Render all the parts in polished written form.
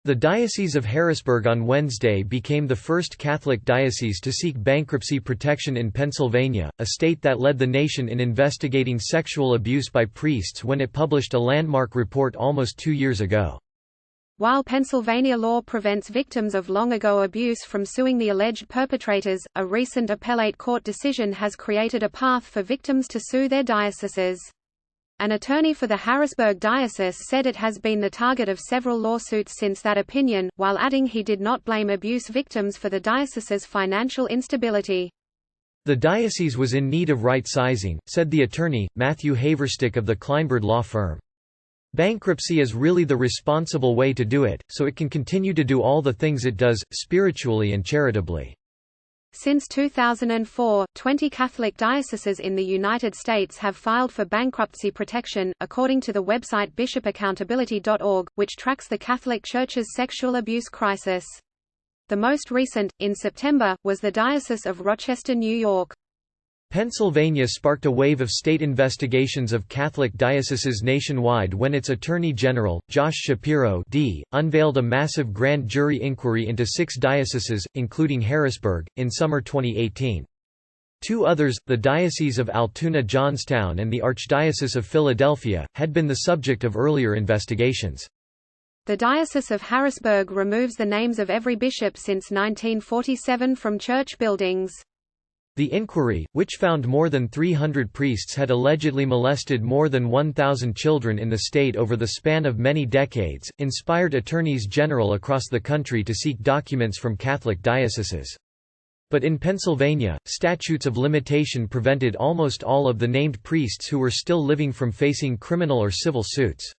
The Diocese of Harrisburg on Wednesday became the first Catholic diocese to seek bankruptcy protection in Pennsylvania, a state that led the nation in investigating sexual abuse by priests when it published a landmark report almost 2 years ago. While Pennsylvania law prevents victims of long-ago abuse from suing the alleged perpetrators, a recent appellate court decision has created a path for victims to sue their dioceses. An attorney for the Harrisburg Diocese said it has been the target of several lawsuits since that opinion, while adding he did not blame abuse victims for the diocese's financial instability. The diocese was in need of right-sizing, said the attorney, Matthew Haverstick of the Kleinberg law firm. Bankruptcy is really the responsible way to do it, so it can continue to do all the things it does, spiritually and charitably. Since 2004, 20 Catholic dioceses in the United States have filed for bankruptcy protection, according to the website bishopaccountability.org, which tracks the Catholic Church's sexual abuse crisis. The most recent, in September, was the Diocese of Rochester, New York. Pennsylvania sparked a wave of state investigations of Catholic dioceses nationwide when its Attorney General, Josh Shapiro D., unveiled a massive grand jury inquiry into 6 dioceses, including Harrisburg, in summer 2018. 2 others, the Diocese of Altoona-Johnstown and the Archdiocese of Philadelphia, had been the subject of earlier investigations. The Diocese of Harrisburg removes the names of every bishop since 1947 from church buildings. The inquiry, which found more than 300 priests had allegedly molested more than 1,000 children in the state over the span of many decades, inspired attorneys general across the country to seek documents from Catholic dioceses. But in Pennsylvania, statutes of limitation prevented almost all of the named priests who were still living from facing criminal or civil suits.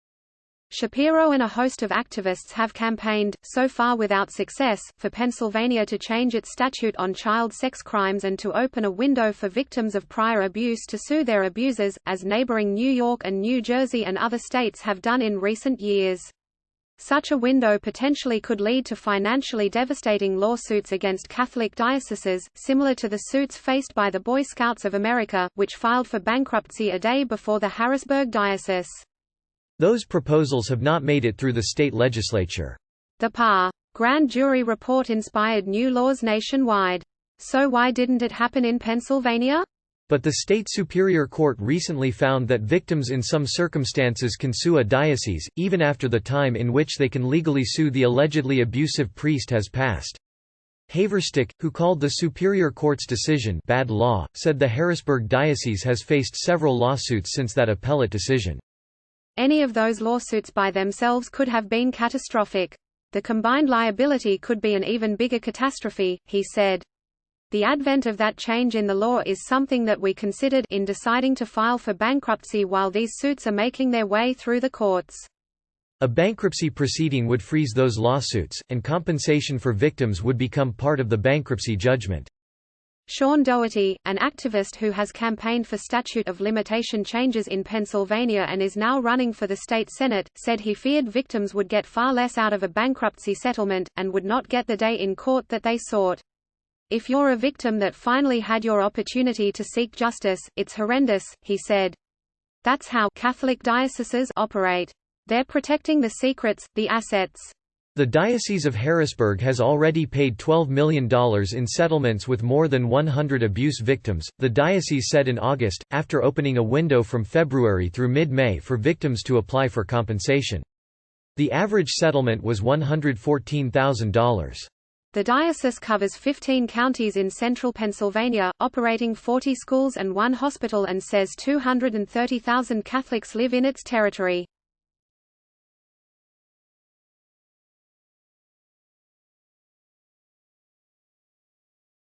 Shapiro and a host of activists have campaigned, so far without success, for Pennsylvania to change its statute on child sex crimes and to open a window for victims of prior abuse to sue their abusers, as neighboring New York and New Jersey and other states have done in recent years. Such a window potentially could lead to financially devastating lawsuits against Catholic dioceses, similar to the suits faced by the Boy Scouts of America, which filed for bankruptcy a day before the Harrisburg Diocese. Those proposals have not made it through the state legislature. The PA grand jury report inspired new laws nationwide. So why didn't it happen in Pennsylvania? But the state superior court recently found that victims in some circumstances can sue a diocese, even after the time in which they can legally sue the allegedly abusive priest has passed. Haverstick, who called the superior court's decision bad law, said the Harrisburg diocese has faced several lawsuits since that appellate decision. Any of those lawsuits by themselves could have been catastrophic. The combined liability could be an even bigger catastrophe, he said. The advent of that change in the law is something that we considered in deciding to file for bankruptcy while these suits are making their way through the courts. A bankruptcy proceeding would freeze those lawsuits, and compensation for victims would become part of the bankruptcy judgment. Sean Doherty, an activist who has campaigned for statute of limitation changes in Pennsylvania and is now running for the state Senate, said he feared victims would get far less out of a bankruptcy settlement, and would not get the day in court that they sought. If you're a victim that finally had your opportunity to seek justice, it's horrendous, he said. That's how Catholic dioceses operate. They're protecting the secrets, the assets. The Diocese of Harrisburg has already paid $12 million in settlements with more than 100 abuse victims, the diocese said in August, after opening a window from February through mid-May for victims to apply for compensation. The average settlement was $114,000. The diocese covers 15 counties in central Pennsylvania, operating 40 schools and 1 hospital, and says 230,000 Catholics live in its territory.